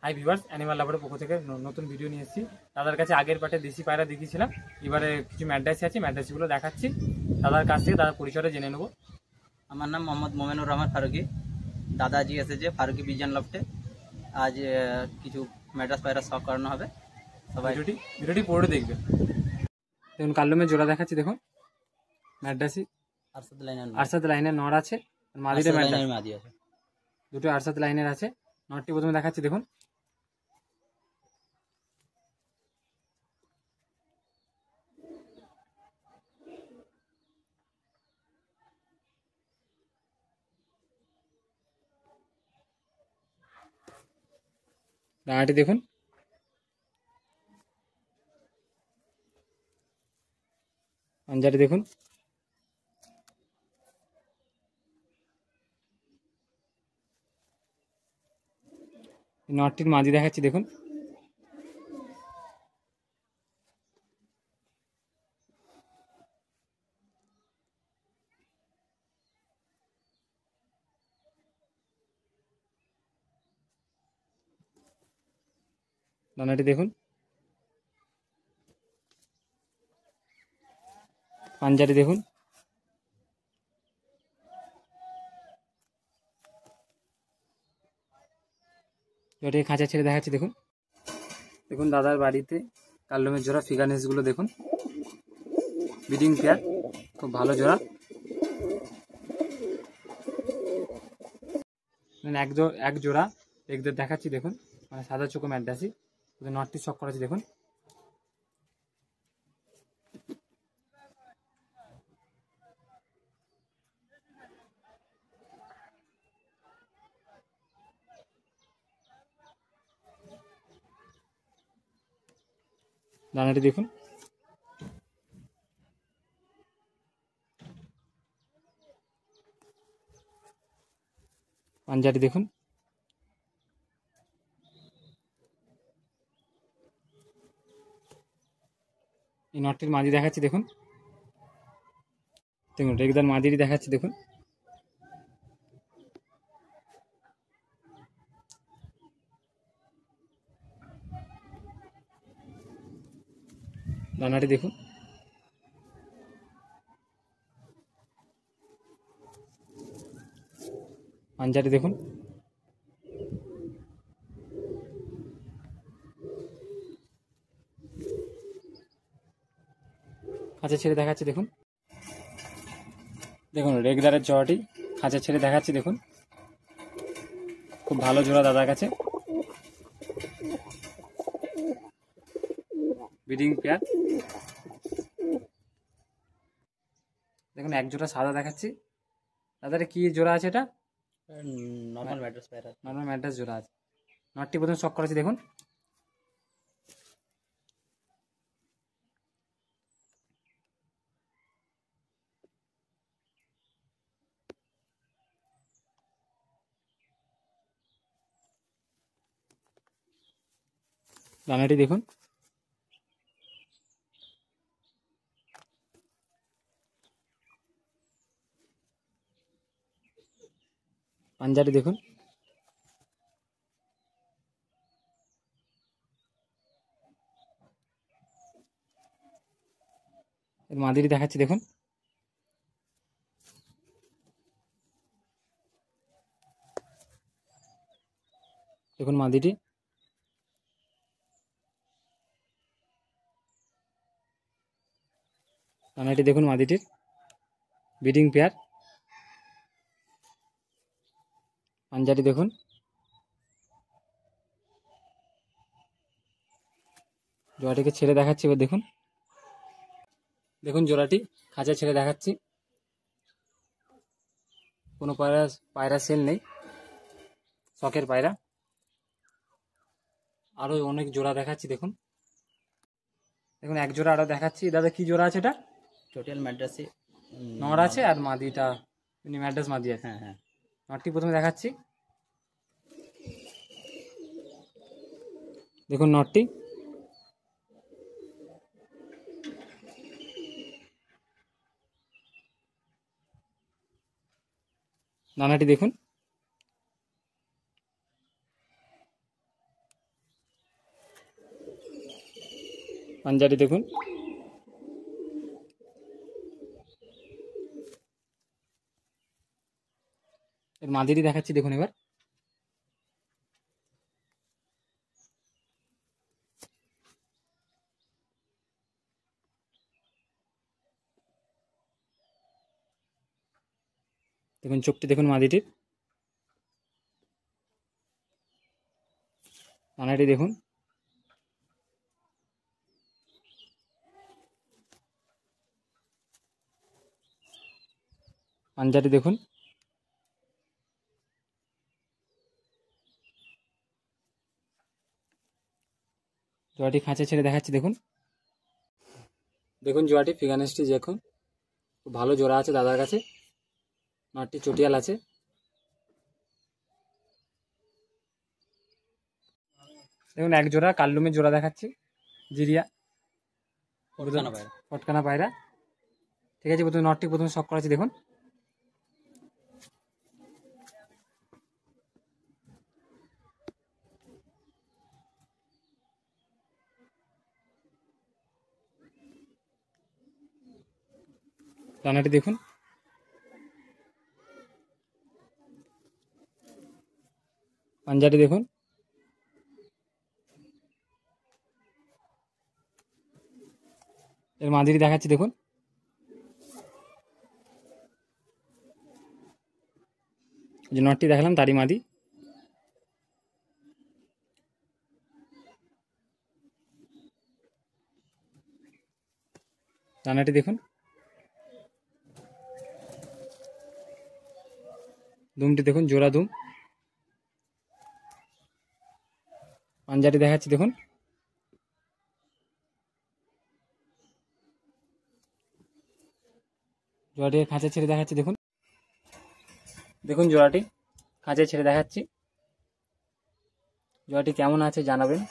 Hi viewers, animal লাভারের পক্ষ থেকে নতুন ভিডিও নিয়ে এসেছি। দাদার কাছে আগের পাটে দেশি পায়রা দেখিয়েছিলাম, এবারে কিছু ম্যাড্রাসি আছে, ম্যাড্রাসিগুলো দেখাচ্ছি। দাদার কাছ থেকে দাদার পরিচয়টা জেনে নেবো। আমার নাম মোহাম্মদ মোমেনুর রহমান ফারুকি। দাদাজি এসেছে ফারুকি বিজন লফটে। আজ কিছু ম্যাড্রাস পায়রা শখ করানো হবে। সবাই ভিডিওটি পড়ে দেখবেন। দেখুন কাল্লুমের জোড়া দেখাচ্ছি, দেখুন ম্যাড্রাসি আরসাদ লাইনের নড় আছে, মাদিটা মাদি আছে, দুটো আরসাদ লাইনের আছে। নটটি প্রথমে দেখাচ্ছি, দেখুন ডানাটি দেখুন, পাঞ্জাটি দেখুন, নটটির মাদি দেখাচ্ছি, দেখুন ডানাটি দেখুন, পাঞ্জাটি দেখুন, জোড়াটি খাঁচা ছেড়ে দেখাচ্ছি, দেখুন দেখুন দাদার বাড়িতে কাল্লুমের জোড়া ফিগারনেসগুলো দেখুন, ব্রিডিং পেয়ার, খুব ভালো জোড়া। এক জোড়া একদের দেখাচ্ছি, দেখুন মানে সাদা চোখো ম্যাড্রাসি, ওদের নটটি শখ করাচ্ছি, দেখুন দানাটি দেখুন, পাঞ্জাটি দেখুন, এই নটটির মাদি দেখাচ্ছি, দেখুন দেখুন রেগদার মাদিরই দেখাচ্ছি, দেখুন দানাটি দেখুন, পাঞ্জাটি দেখুন, খাঁচা ছেড়ে দেখাচ্ছি, দেখুন দেখুন রেগদারের জোড়াটি খাঁচা ছেড়ে দেখাচ্ছি, দেখুন খুব ভালো জোড়া দাদার কাছে, ব্রিডিং পেয়ার। দেখুন এক জোড়া সাদা দেখাচ্ছি, দাদার কি জোড়া আছে? এটা নর্মাল ম্যাড্রাস পায়রা, নর্মাল ম্যাড্রাস জোড়া আছে। নটটি প্রথমে শখ করেছি, দেখুন ডানাটি দেখুন, পাঞ্জাটি দেখুন, এর মাদিরি দেখাচ্ছি, দেখুন দেখুন মাদিটি, ডানাটি দেখুন মাদিটির, ব্রিডিং পেয়ার। পাঞ্জাটি দেখুন, জোড়াটিকে ছেড়ে দেখাচ্ছি, এবার দেখুন দেখুন জোড়াটি খাঁচা ছেড়ে দেখাচ্ছি, কোনো পায়রা সেল নেই, শখের পায়রা। আরো অনেক জোড়া দেখাচ্ছি, দেখুন দেখুন এক জোড়া আরো দেখাচ্ছি। দাদা কি জোড়া আছে? এটা টোটাল ম্যাড্রাসে নড় আছে আর মাদিটা ম্যাড্রাস মাদি আছে। হ্যাঁ হ্যাঁ, নটটি প্রথমে দেখাচ্ছি, দেখুন নটটি, দানাটি দেখুন, পাঞ্জাটি দেখুন। এর মাদিটি দেখাচ্ছি দেখুন এবার। দেখুন চোখটি দেখুন মাদিটির। ডানাটি দেখুন। পাঞ্জাটি দেখুন। জোড়াটি খাঁচা ছেড়ে দেখাচ্ছি দেখুন। দেখুন জোড়াটি ফিগানেসটি দেখুন, খুব ভালো জোড়া আছে দাদার কাছে। নটটি চটিয়াল আছে। দেখুন এক জোড়া কাল্লুমের জোড়া দেখাচ্ছি, জিরিয়া ফটকানা পায়রা। ঠিক আছে, প্রথমে নটটি প্রথমে শক করাচ্ছি দেখুন। ডানাটি দেখুন। পাঞ্জাটি দেখুন। এর মাদিটি দেখাচ্ছি দেখুন। যে নটটি দেখালাম তারই মাদি। ডানাটি দেখুন। দুমটি দেখুন, জোড়া দুম। পাঞ্জাটি দেখাচ্ছি দেখুন। জোড়াটি খাঁচা ছেড়ে দেখাচ্ছি দেখুন। দেখুন জোড়াটি খাঁচা ছেড়ে দেখাচ্ছি। জোড়াটি কেমন আছে জানাবেন।